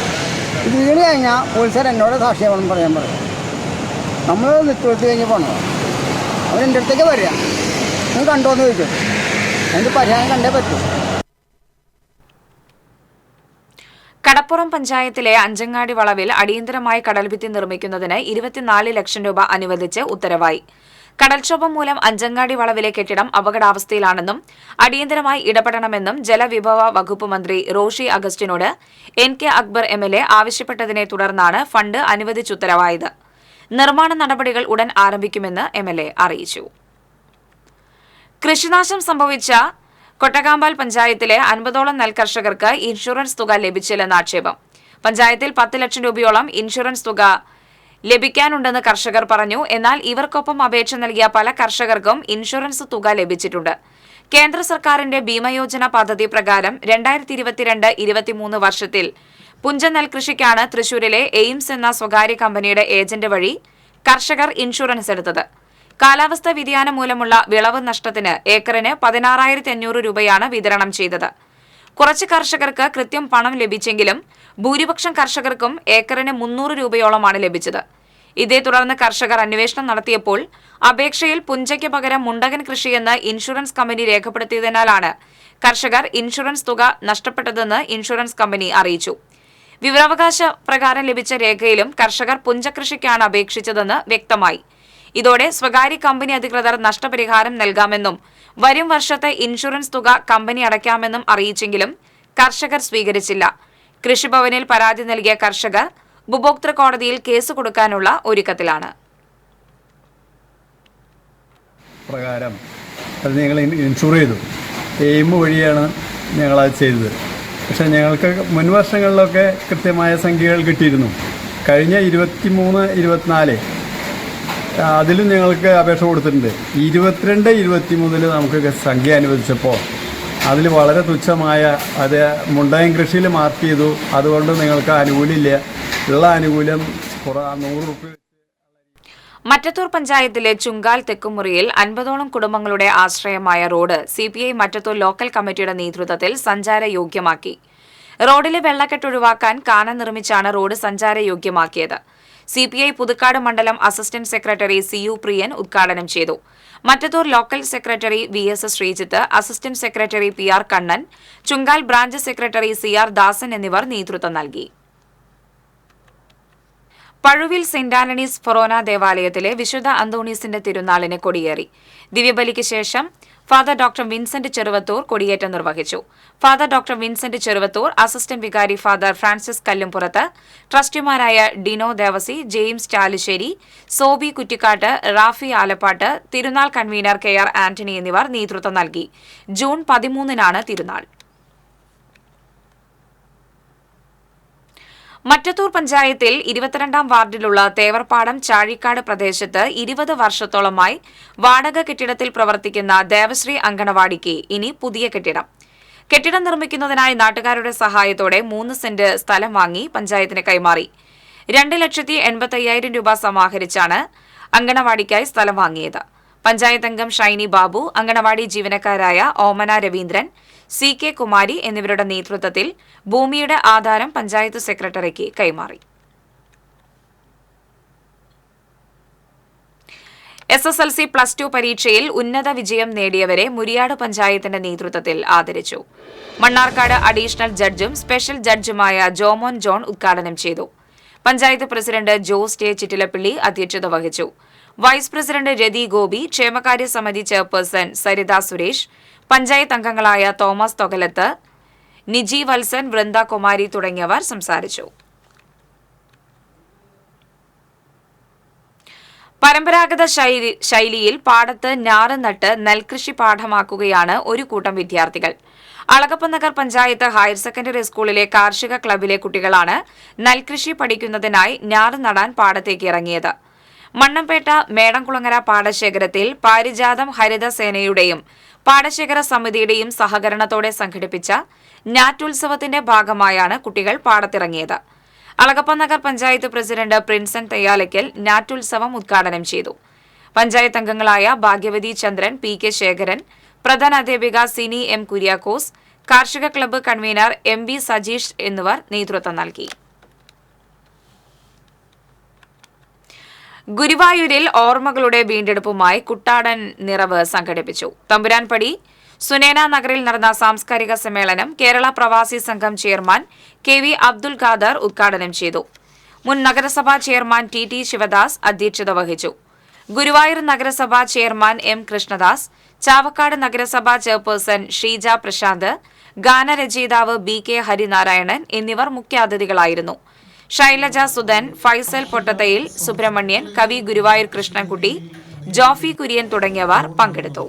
ഇത് വീണ് കഴിഞ്ഞാൽ പോലീസുകാർ എന്നോട് സാക്ഷിയാവണമെന്ന് പറയാൻ പറയും. നമ്മൾ നിത്യോത്തി കഴിഞ്ഞ് പോകണം. അവരെൻ്റെ അടുത്തേക്ക് വരിക. നിങ്ങൾ കണ്ടോന്ന് ചോദിച്ചു. അതിൻ്റെ പരിഹാരം കണ്ടേ പറ്റൂ. കടപ്പുറം പഞ്ചായത്തിലെ അഞ്ചങ്ങാടി വളവിൽ അടിയന്തരമായി കടൽഭിത്തി നിർമ്മിക്കുന്നതിന് 24 ലക്ഷം രൂപ അനുവദിച്ച് ഉത്തരവായി. കടൽക്ഷോഭം മൂലം അഞ്ചങ്ങാടി വളവിലെ കെട്ടിടം അപകടാവസ്ഥയിലാണെന്നും അടിയന്തരമായി ഇടപെടണമെന്നും ജലവിഭവ വകുപ്പ് മന്ത്രി റോഷി അഗസ്റ്റിനോട് NK അക്ബർ MLA ആവശ്യപ്പെട്ടതിനെ തുടർന്നാണ് ഫണ്ട് അനുവദിച്ചുത്തരവായത്. നിർമ്മാണ നടപടികൾ ഉടൻ ആരംഭിക്കുമെന്ന് MLA അറിയിച്ചു. കൃഷിനാശം സംഭവിച്ച കൊട്ടകാമ്പാൽ പഞ്ചായത്തിലെ 50ഓളം നെൽകർഷകർക്ക് ഇൻഷുറൻസ് തുക ലഭിച്ചില്ലെന്ന് ആക്ഷേപം. പഞ്ചായത്തിൽ 10 ലക്ഷം രൂപയോളം ഇൻഷുറൻസ് തുക ലഭിക്കാനുണ്ടെന്ന് കർഷകർ പറഞ്ഞു. എന്നാൽ ഇവർക്കൊപ്പം അപേക്ഷ നൽകിയ പല കർഷകർക്കും ഇൻഷുറൻസ് തുക ലഭിച്ചിട്ടുണ്ട്. കേന്ദ്ര സർക്കാരിന്റെ ഭീമയോജന പദ്ധതി പ്രകാരം 2022-23 വർഷത്തിൽ പുഞ്ച നെൽകൃഷിക്കാണ് തൃശൂരിലെ എയിംസ് എന്ന സ്വകാര്യ കമ്പനിയുടെ ഏജന്റ് വഴി കർഷകർ ഇൻഷുറൻസ് എടുത്തത്. കാലാവസ്ഥാ വ്യതിയാനം മൂലമുള്ള വിളവ് നഷ്ടത്തിന് ഏക്കറിന് 16,500 രൂപയാണ് വിതരണം ചെയ്തത്. കുറച്ച് കർഷകർക്ക് കൃത്യം പണം ലഭിച്ചെങ്കിലും ഭൂരിപക്ഷം കർഷകർക്കും ഏക്കറിന് 300 രൂപയോളമാണ് ലഭിച്ചത്. ഇതേ തുടർന്ന് കർഷകർ അന്വേഷണം നടത്തിയപ്പോൾ അപേക്ഷയിൽ പുഞ്ചയ്ക്ക് പകരം മുണ്ടകൻ കൃഷിയെന്ന് ഇൻഷുറൻസ് കമ്പനി രേഖപ്പെടുത്തിയതിനാലാണ് കർഷകർ ഇൻഷുറൻസ് തുക നഷ്ടപ്പെട്ടതെന്ന് ഇൻഷുറൻസ് കമ്പനി അറിയിച്ചു. വിവരാവകാശ പ്രകാരം ലഭിച്ച രേഖയിലും കർഷകർ പുഞ്ചകൃഷിക്കാണ് അപേക്ഷിച്ചതെന്ന് വ്യക്തമായി. ഇതോടെ സ്വകാര്യ കമ്പനി അധികൃതർ നഷ്ടപരിഹാരം നൽകാമെന്നും വരും വർഷത്തെ ഇൻഷുറൻസ് തുക കമ്പനി അടയ്ക്കാമെന്നും അറിയിച്ചെങ്കിലും കർഷകർ സ്വീകരിച്ചില്ല. കൃഷിഭവനിൽ പരാതി നൽകിയ കർഷകർ ഉപഭോക്തൃ കോടതിയിൽ കേസ് കൊടുക്കാനുള്ള ഒരുക്കത്തിലാണ്. പ്രകാരം അത് ഞങ്ങൾ ഇൻഷുർ ചെയ്തു. എയിം വഴിയാണ് ഞങ്ങളത് ചെയ്തത്. പക്ഷേ ഞങ്ങൾക്ക് മുൻവർഷങ്ങളിലൊക്കെ കൃത്യമായ സംഖ്യകൾ കിട്ടിയിരുന്നു. കഴിഞ്ഞ 23-24 അതിലും ഞങ്ങൾക്ക് അപേക്ഷ കൊടുത്തിട്ടുണ്ട്. 22-23 നമുക്ക് സംഖ്യ അനുവദിച്ചപ്പോൾ അതിൽ വളരെ തുച്ഛമായ അത് മുണ്ടയം കൃഷിയിൽ മാർക്ക് ചെയ്തു. അതുകൊണ്ട് നിങ്ങൾക്ക് ആനുകൂല്യമില്ല. ഉള്ള ആനുകൂല്യം 100 രൂപ. മറ്റത്തൂർ പഞ്ചായത്തിലെ ചുങ്കാൽ തെക്കുമുറിയിൽ 50ഓളം കുടുംബങ്ങളുടെ ആശ്രയമായ റോഡ് CPI മറ്റത്തൂർ ലോക്കൽ കമ്മിറ്റിയുടെ നേതൃത്വത്തിൽ സഞ്ചാരയോഗ്യമാക്കി. റോഡിലെ വെള്ളക്കെട്ട് ഒഴിവാക്കാൻ കാന നിർമ്മിച്ചാണ് റോഡ് സഞ്ചാരയോഗ്യമാക്കിയത്. CPI പുതുക്കാട് മണ്ഡലം അസിസ്റ്റന്റ് സെക്രട്ടറി CU പ്രിയൻ ഉദ്ഘാടനം ചെയ്തു. Mattathur local secretary VS Sreejith, assistant secretary PR Kannan, Chungal branch secretary CR Dasan എന്നിവർ നേതൃത്വം നൽകി. പഴുവിൽ സെന്റ് ആന്റണീസ് ഫൊറോന ദേവാലയത്തിലെ വിശുദ്ധ അന്തോണീസിന്റെ തിരുനാളിന് കൊടിയേറി. ദിവ്യബലിക്ക് ശേഷം ഫാദർ ഡോക്ടർ വിൻസെന്റ് ചെറുവത്തൂർ കൊടിയേറ്റം നിർവഹിച്ചു. Father doctor Vincent Cheruvathur, assistant വികാരി ഫാദർ ഫ്രാൻസിസ് കല്ലുംപുറത്ത്, ട്രസ്റ്റിമാരായ ഡിനോ ദേവസി, ജെയിംസ് ചാലിശ്ശേരി, സോബി കുറ്റിക്കാട്ട്, റാഫി ആലപ്പാട്ട്, തിരുനാൾ കൺവീനർ KR ആന്റണി എന്നിവർ നേതൃത്വം നൽകി. ജൂൺ 13-നാണ് തിരുനാൾ. മറ്റത്തൂർ പഞ്ചായത്തിൽ 22-ാം വാർഡിലുള്ള തേവർപ്പാടം ചാഴിക്കാട് പ്രദേശത്ത് 20 വർഷത്തോളമായി വാടക കെട്ടിടത്തിൽ പ്രവർത്തിക്കുന്ന ദേവശ്രീ അങ്കണവാടിക്ക് ഇനി പുതിയ കെട്ടിടം നിർമ്മിക്കുന്നതിനായി നാട്ടുകാരുടെ സഹായത്തോടെ 3 സെന്റ് സ്ഥലം വാങ്ങി പഞ്ചായത്തിന് കൈമാറി. 2,85,000 രൂപ സമാഹരിച്ചാണ് അങ്കണവാടിക്കായി സ്ഥലം വാങ്ങിയത്. പഞ്ചായത്ത് അംഗം ഷൈനി ബാബു, അങ്കണവാടി ജീവനക്കാരായ ഓമന രവീന്ദ്രൻ, CK കുമാരി എന്നിവരുടെ നേതൃത്വത്തിൽ ഭൂമിയുടെ ആധാരം പഞ്ചായത്ത് സെക്രട്ടറിക്ക് കൈമാറി. SSLC +2 പരീക്ഷയിൽ ഉന്നത വിജയം നേടിയവരെ മുരിയാട് പഞ്ചായത്തിന്റെ നേതൃത്വത്തിൽ ആദരിച്ചു. മണ്ണാർക്കാട് അഡീഷണൽ ജഡ്ജും സ്പെഷ്യൽ ജഡ്ജുമായ ജോമോൻ ജോൺ ഉദ്ഘാടനം ചെയ്തു. Panchayat president Jose J. Chittilappilly അധ്യക്ഷത വഹിച്ചു. വൈസ് പ്രസിഡന്റ് രതി ഗോപി, ക്ഷേമകാര്യ സമിതി ചെയർപേഴ്സൺ സരിത സുരേഷ്, പഞ്ചായത്ത് അംഗങ്ങളായ തോമസ് തൊകലത്ത്, നിജി വത്സൻ, വൃന്ദ കുമാരി തുടങ്ങിയവർ സംസാരിച്ചു. പരമ്പരാഗത ശൈലിയിൽ പാടത്ത് ഞാറ് നട്ട് നെൽകൃഷി പാഠമാക്കുകയാണ് ഒരു കൂട്ടം വിദ്യാർത്ഥികൾ. അളഗപ്പനഗർ പഞ്ചായത്ത് ഹയർ സെക്കൻഡറി സ്കൂളിലെ കാർഷിക ക്ലബിലെ കുട്ടികളാണ് നെൽകൃഷി പഠിക്കുന്നതിനായി ഞാറ് നടാൻ പാടത്തേക്ക് ഇറങ്ങിയത്. മണ്ണമ്പേട്ട മേടംകുളങ്ങര പാടശേഖരത്തിൽ പാരിജാതം ഹരിതസേനയുടെയും പാടശേഖര സമിതിയുടെയും സഹകരണത്തോടെ സംഘടിപ്പിച്ച ഞാറ്റുത്സവത്തിന്റെ ഭാഗമായാണ് കുട്ടികൾ പാടത്തിറങ്ങിയത്. അളഗപ്പനഗർ പഞ്ചായത്ത് പ്രസിഡന്റ് പ്രിൻസൻ തയ്യാലയ്ക്കൽ ഞാറ്റുത്സവം ഉദ്ഘാടനം ചെയ്തു. പഞ്ചായത്ത് അംഗങ്ങളായ ഭാഗ്യവതി ചന്ദ്രൻ, PK ശേഖരൻ, പ്രധാനാധ്യാപിക സിനി M. കുര്യാക്കോസ്, കാർഷിക ക്ലബ്ബ് കൺവീനർ MB സജീഷ് എന്നിവർ നേതൃത്വം നൽകി. ഗുരുവായൂരിൽ ഓർമ്മകളുടെ വീണ്ടെടുപ്പുമായി കുട്ടാടൻ നിറവ് സംഘടിപ്പിച്ചു. തമ്പുരാൻപടി സുനേന നഗറിൽ നടന്ന സാംസ്കാരിക സമ്മേളനം കേരള പ്രവാസി സംഘം ചെയർമാൻ KV അബ്ദുൽ ഖാദർ ഉദ്ഘാടനം ചെയ്തു. മുൻ നഗരസഭാ ചെയർമാൻ TT ശിവദാസ് അധ്യക്ഷത വഹിച്ചു. ഗുരുവായൂർ നഗരസഭാ ചെയർമാൻ M. കൃഷ്ണദാസ്, ചാവക്കാട് നഗരസഭാ ചെയർപേഴ്സൺ ഷീജ പ്രശാന്ത്, ഗാനരചയിതാവ് BK ഹരിനാരായണൻ എന്നിവർ മുഖ്യാതിഥികളായിരുന്നു. ശൈലജ സുധൻ, ഫൈസൽ പൊട്ടത്തയിൽ, സുബ്രഹ്മണ്യൻ, കവി ഗുരുവായൂർ കൃഷ്ണൻകുട്ടി, ജോഫി കുര്യൻ തുടങ്ങിയവർ പങ്കെടുത്തു.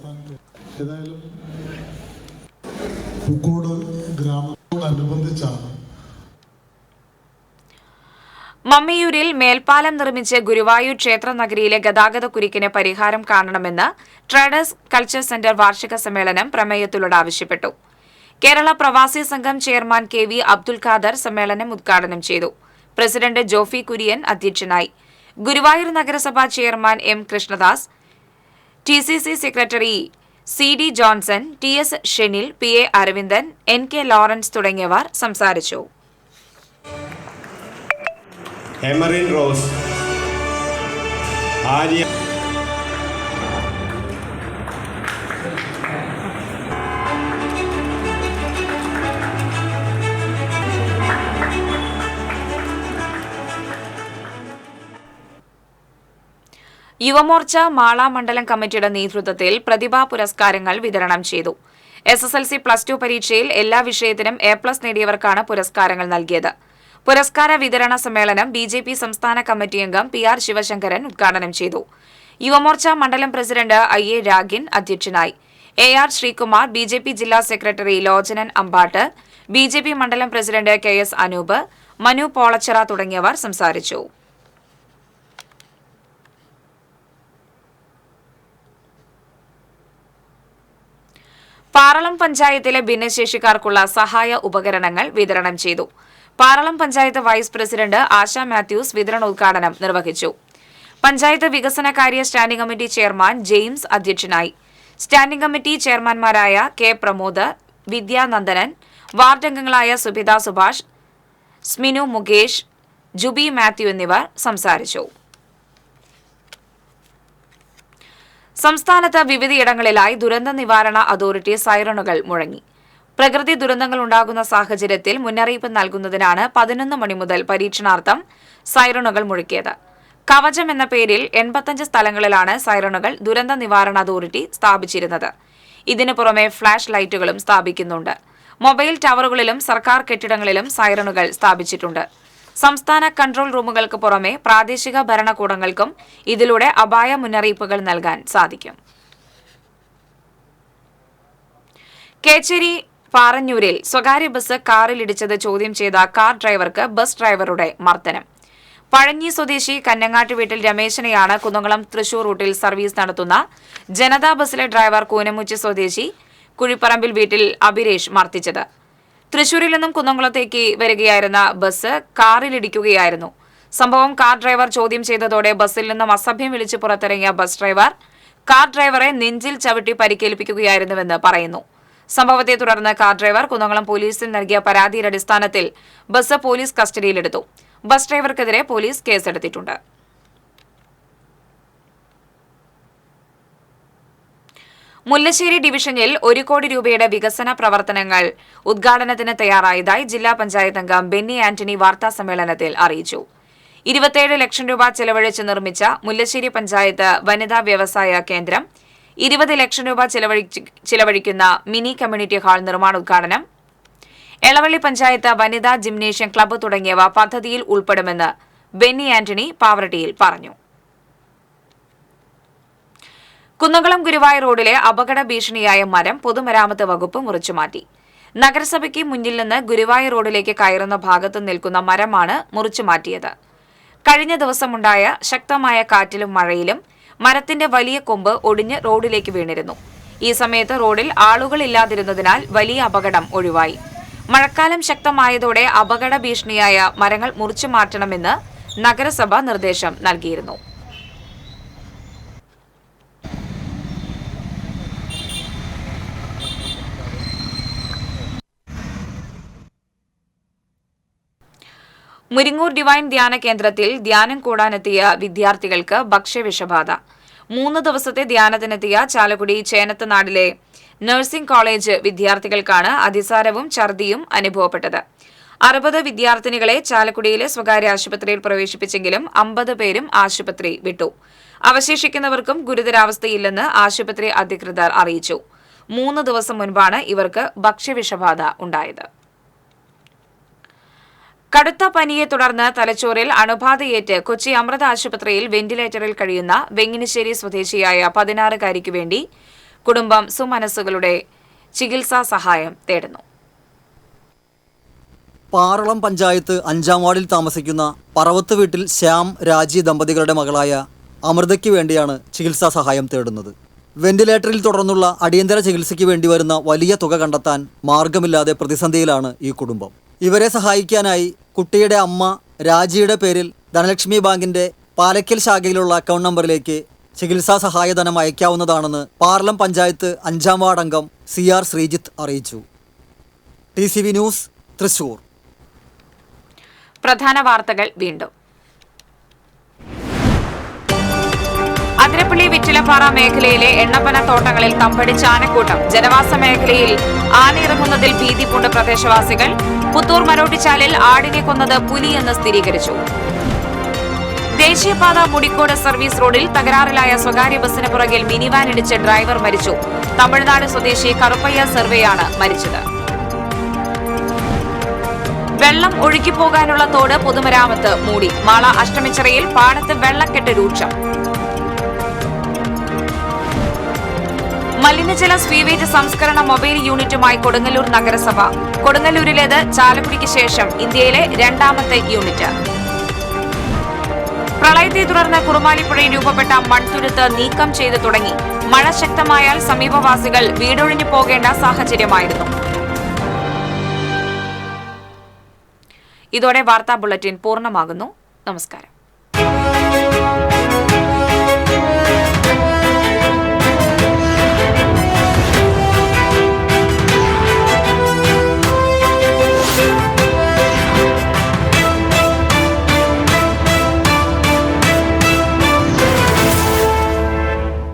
മമ്മിയൂരിൽ മേൽപ്പാലം നിർമ്മിച്ച് ഗുരുവായൂർ ക്ഷേത്ര നഗരിയിലെ ഗതാഗത കുരുക്കിന് പരിഹാരം കാണണമെന്ന് ട്രേഡേഴ്സ് കൾച്ചർ സെന്റർ വാർഷിക സമ്മേളനം പ്രമേയത്തിലൂടെ ആവശ്യപ്പെട്ടു. കേരള പ്രവാസി സംഘം ചെയർമാൻ KV അബ്ദുൽ ഖാദർ സമ്മേളനം ഉദ്ഘാടനം ചെയ്തു. പ്രസിഡന്റ് ജോഫി കുര്യൻ അധ്യക്ഷനായി. ഗുരുവായൂർ നഗരസഭാ chairman M. Krishnadas, TCC secretary CD Johnson, TS Shenil, PA Aravindan, NK Lawrence തുടങ്ങിയവർ സംസാരിച്ചു. എമറിൻ റോസ്, ആര്യ, യുവമോർച്ച മാള മണ്ഡലം കമ്മിറ്റിയുടെ നേതൃത്വത്തിൽ പ്രതിഭാ പുരസ്കാരങ്ങൾ വിതരണം ചെയ്തു. SSLC +2 പരീക്ഷയിൽ എല്ലാ വിഷയത്തിനും A+ നേടിയവർക്കാണ് പുരസ്കാരങ്ങൾ നൽകിയത്. പുരസ്കാര വിതരണ സമ്മേളനം BJP സംസ്ഥാന കമ്മിറ്റി അംഗം PR ശിവശങ്കരൻ ഉദ്ഘാടനം ചെയ്തു. യുവമോർച്ച മണ്ഡലം പ്രസിഡന്റ് IA രാഗിൻ അധ്യക്ഷനായി. AR ശ്രീകുമാർ, BJP ജില്ലാ സെക്രട്ടറി ലോചനൻ അമ്പാട്ട്, BJP മണ്ഡലം പ്രസിഡന്റ് KS അനൂപ്, മനു പോളച്ചിറ തുടങ്ങിയവർ സംസാരിച്ചു. പാറളം പഞ്ചായത്തിലെ ഭിന്നശേഷിക്കാർക്കുള്ള സഹായ ഉപകരണങ്ങൾ വിതരണം ചെയ്തു. Paralam panchayat vice president Asha Mathews വിതരണോദ്ഘാടനം നിർവഹിച്ചു. പഞ്ചായത്ത് വികസനകാര്യ സ്റ്റാൻഡിംഗ് കമ്മിറ്റി ചെയർമാൻ ജെയിംസ് അധ്യക്ഷനായി. സ്റ്റാൻഡിംഗ് കമ്മിറ്റി ചെയർമാൻമാരായ K. പ്രമോദ്, വിദ്യാനന്ദനൻ, വാർഡ് അംഗങ്ങളായ സുഭിത സുഭാഷ്, സ്മിനു മുകേഷ്, ജുബി മാത്യു എന്നിവർ സംസാരിച്ചു. സംസ്ഥാനത്ത് വിവിധയിടങ്ങളിലായി ദുരന്ത നിവാരണ അതോറിറ്റി സൈറണുകൾ മുഴങ്ങി. പ്രകൃതി ദുരന്തങ്ങൾ ഉണ്ടാകുന്ന സാഹചര്യത്തിൽ മുന്നറിയിപ്പ് നൽകുന്നതിനാണ് 11 മണി മുതൽ പരീക്ഷണാർത്ഥം സൈറണുകൾ മുഴക്കിയത്. കവചം എന്ന പേരിൽ 85 സ്ഥലങ്ങളിലാണ് സൈറണുകൾ ദുരന്ത നിവാരണ അതോറിറ്റി സ്ഥാപിച്ചിരുന്നത്. ഇതിനു പുറമെ ഫ്ളാഷ് ലൈറ്റുകളും സ്ഥാപിക്കുന്നുണ്ട്. മൊബൈൽ ടവറുകളിലും സർക്കാർ കെട്ടിടങ്ങളിലും സൈറണുകൾ സ്ഥാപിച്ചിട്ടുണ്ട്. സംസ്ഥാന കൺട്രോൾ റൂമുകൾക്ക് പുറമെ പ്രാദേശിക ഭരണകൂടങ്ങൾക്കും ഇതിലൂടെ അപായ മുന്നറിയിപ്പുകൾ നൽകാൻ സാധിക്കും. കേച്ചേരി പാറന്നൂരിൽ സ്വകാര്യ ബസ് കാറിലിടിച്ചത് ചോദ്യം ചെയ്ത കാർ ഡ്രൈവർക്ക് ബസ് ഡ്രൈവറുടെ മർദ്ദനം. പഴഞ്ഞി സ്വദേശി കന്നങ്ങാട്ട് വീട്ടിൽ രമേശനെയാണ് കുന്നംകുളം തൃശൂർ റൂട്ടിൽ സർവീസ് നടത്തുന്ന ജനതാ ബസിലെ ഡ്രൈവർ കൂനമുച്ചി സ്വദേശി കുഴിപ്പറമ്പിൽ വീട്ടിൽ അഭിരേഷ് മർദ്ദിച്ചത്. തൃശൂരിൽ നിന്നും കുന്നംകുളത്തേക്ക് വരികയായിരുന്ന ബസ് കാറിലിടിക്കുകയായിരുന്നു. സംഭവം കാർ ഡ്രൈവർ ചോദ്യം ചെയ്തതോടെ ബസ്സിൽ നിന്നും അസഭ്യം വിളിച്ച് പുറത്തിറങ്ങിയ ബസ് ഡ്രൈവർ കാർ ഡ്രൈവറെ നെഞ്ചിൽ ചവിട്ടി പരിക്കേൽപ്പിക്കുകയായിരുന്നുവെന്ന് പറയുന്നു. സംഭവത്തെ തുടർന്ന് കാർ ഡ്രൈവർ കുന്നംകുളം പോലീസിൽ നൽകിയ പരാതിയുടെ അടിസ്ഥാനത്തിൽ ബസ് പോലീസ് കസ്റ്റഡിയിലെടുത്തു. ബസ് ഡ്രൈവർക്കെതിരെ പോലീസ് കേസെടുത്തിട്ടുണ്ട്. മുല്ലശ്ശേരി ഡിവിഷനിൽ 1 കോടി രൂപയുടെ വികസന പ്രവർത്തനങ്ങൾ ഉദ്ഘാടനത്തിന് തയ്യാറായതായി ജില്ലാ പഞ്ചായത്ത് അംഗം ബെന്നി ആന്റണി വാർത്താസമ്മേളനത്തിൽ അറിയിച്ചു. 27 ലക്ഷം രൂപ ചെലവഴിച്ച് നിർമ്മിച്ച മുല്ലശ്ശേരി പഞ്ചായത്ത് വനിതാ വ്യവസായ കേന്ദ്രം, 20 ലക്ഷം രൂപ ചിലവഴിക്കുന്ന മിനി കമ്മ്യൂണിറ്റി ഹാൾ നിർമ്മാണോദ്ഘാടനം, എളവള്ളി പഞ്ചായത്ത് വനിതാ ജിംനേഷ്യം ക്ലബ്ബ് തുടങ്ങിയവ പദ്ധതിയിൽ ഉൾപ്പെടുമെന്ന് ബെന്നി ആന്റണി പാവറട്ടിയിൽ പറഞ്ഞു. കുന്നംകുളം ഗുരുവായൂർ റോഡിലെ അപകട ഭീഷണിയായ മരം പൊതുമരാമത്ത് വകുപ്പ് മുറിച്ചുമാറ്റി. നഗരസഭയ്ക്ക് മുന്നിൽ നിന്ന് ഗുരുവായൂർ റോഡിലേക്ക് കയറുന്ന ഭാഗത്ത് നിൽക്കുന്ന മരമാണ് മുറിച്ചുമാറ്റിയത്. കഴിഞ്ഞ ദിവസമുണ്ടായ ശക്തമായ കാറ്റിലും മഴയിലും മരത്തിന്റെ വലിയ കൊമ്പ് ഒടിഞ്ഞ് റോഡിലേക്ക് വീണിരുന്നു. ഈ സമയത്ത് റോഡിൽ ആളുകളില്ലാതിരുന്നതിനാൽ വലിയ അപകടം ഒഴിവായി. മഴക്കാലം ശക്തമായതോടെ അപകട ഭീഷണിയായ മരങ്ങൾ മുറിച്ചു മാറ്റണമെന്ന് നഗരസഭ നിർദ്ദേശം നൽകിയിരുന്നു. മുരിങ്ങൂർ ഡിവൈൻ ധ്യാന കേന്ദ്രത്തിൽ ധ്യാനം കൂടാനെത്തിയ വിദ്യാർത്ഥികൾക്ക് ഭക്ഷ്യവിഷബാധ. 3 ദിവസത്തെ ധ്യാനത്തിനെത്തിയ ചാലക്കുടി ചേനത്ത് നാടിലെ നഴ്സിംഗ് കോളേജ് വിദ്യാർത്ഥികൾക്കാണ് അതിസാരവും ഛർദിയും അനുഭവപ്പെട്ടത്. 60 വിദ്യാർത്ഥിനികളെ ചാലക്കുടിയിലെ സ്വകാര്യ ആശുപത്രിയിൽ പ്രവേശിപ്പിച്ചെങ്കിലും 50 പേരും ആശുപത്രി വിട്ടു. അവശേഷിക്കുന്നവർക്കും ഗുരുതരാവസ്ഥയില്ലെന്ന് ആശുപത്രി അധികൃതർ അറിയിച്ചു. 3 ദിവസം മുൻപാണ് ഇവർക്ക് ഭക്ഷ്യവിഷബാധ ഉണ്ടായത്. കടുത്ത പനിയെ തുടർന്ന് തലച്ചോറിൽ അണുബാധയേറ്റ് കൊച്ചി അമൃത ആശുപത്രിയിൽ വെന്റിലേറ്ററിൽ കഴിയുന്ന വെങ്ങിനിശ്ശേരി സ്വദേശിയായ 16-കാരിക്ക് വേണ്ടി കുടുംബം സുമനസ്സുകളുടെ ചികിത്സാ സഹായം തേടുന്നു. പാറളം പഞ്ചായത്ത് 5-ാം വാർഡിൽ താമസിക്കുന്ന പറവത്ത് വീട്ടിൽ ശ്യാം രാജി ദമ്പതികളുടെ മകളായ അമൃതയ്ക്ക് വേണ്ടിയാണ് ചികിത്സാ സഹായം തേടുന്നത്. വെന്റിലേറ്ററിൽ തുടർന്നുള്ള അടിയന്തര ചികിത്സയ്ക്ക് വേണ്ടി വരുന്ന വലിയ തുക കണ്ടെത്താൻ മാർഗമില്ലാതെ പ്രതിസന്ധിയിലാണ് ഈ കുടുംബം. ഇവരെ സഹായിക്കാനായി കുട്ടിയുടെ അമ്മ രാജിയുടെ പേരിൽ ധനലക്ഷ്മി ബാങ്കിന്റെ പാലക്കൽ ശാഖയിലുള്ള അക്കൗണ്ട് നമ്പറിലേക്ക് ചികിത്സാ സഹായധനം അയക്കാവുന്നതാണെന്ന് പാർലം പഞ്ചായത്ത് 5-ാം വാർഡ് അംഗം CR ശ്രീജിത്ത് അറിയിച്ചു. TCV news Thrissur. പ്രധാന വാർത്തകൾ വീണ്ടും. അതിരപ്പള്ളി വിറ്റിലപ്പാറ മേഖലയിലെ എണ്ണപ്പന തോട്ടങ്ങളിൽ തമ്പടിച്ച ആനക്കൂട്ടം. ജനവാസ മേഖലയിൽ ആനയിറങ്ങുന്നതിൽ ഭീതി പൂണ്ട പ്രദേശവാസികൾ. പുത്തൂർ മരോട്ടിച്ചാലിൽ ആടിനെ കൊന്നത് പുലിയെന്ന് സ്ഥിരീകരിച്ചു. ദേശീയപാത മുടിക്കോട് സർവീസ് റോഡിൽ തകരാറിലായ സ്വകാര്യ ബസിന് പുറകിൽ മിനി വാൻ ഇടിച്ച് ഡ്രൈവർ മരിച്ചു. തമിഴ്നാട് സ്വദേശി കറുപ്പയ്യ സർവേയാണ് മരിച്ചത്. വെള്ളം ഒഴുകിപ്പോകാനുള്ള തോട് പൊതുമരാമത്ത് മൂടി. മാള അഷ്ടമിച്ചിറയിൽ പാടത്ത് വെള്ളക്കെട്ട് രൂക്ഷം. മലിനജല സ്വീവേജ് സംസ്കരണ മൊബൈൽ യൂണിറ്റുമായി കൊടുങ്ങല്ലൂർ നഗരസഭ. കൊടുങ്ങല്ലൂരിലേത് ചാലക്കുടിക്ക് ശേഷം ഇന്ത്യയിലെ 2ാമത്തെ യൂണിറ്റ്. പ്രളയത്തെ തുടർന്ന് കുറുമാലിപ്പുഴയിൽ രൂപപ്പെട്ട മൺതുരുത്ത് നീക്കം ചെയ്തു തുടങ്ങി. മഴ ശക്തമായാൽ സമീപവാസികൾ വീടൊഴിഞ്ഞു പോകേണ്ട സാഹചര്യമായിരുന്നു. ഇതോടെ വാർത്താ ബുള്ളറ്റിൻ പൂർണ്ണമാകുന്നു. നമസ്കാരം.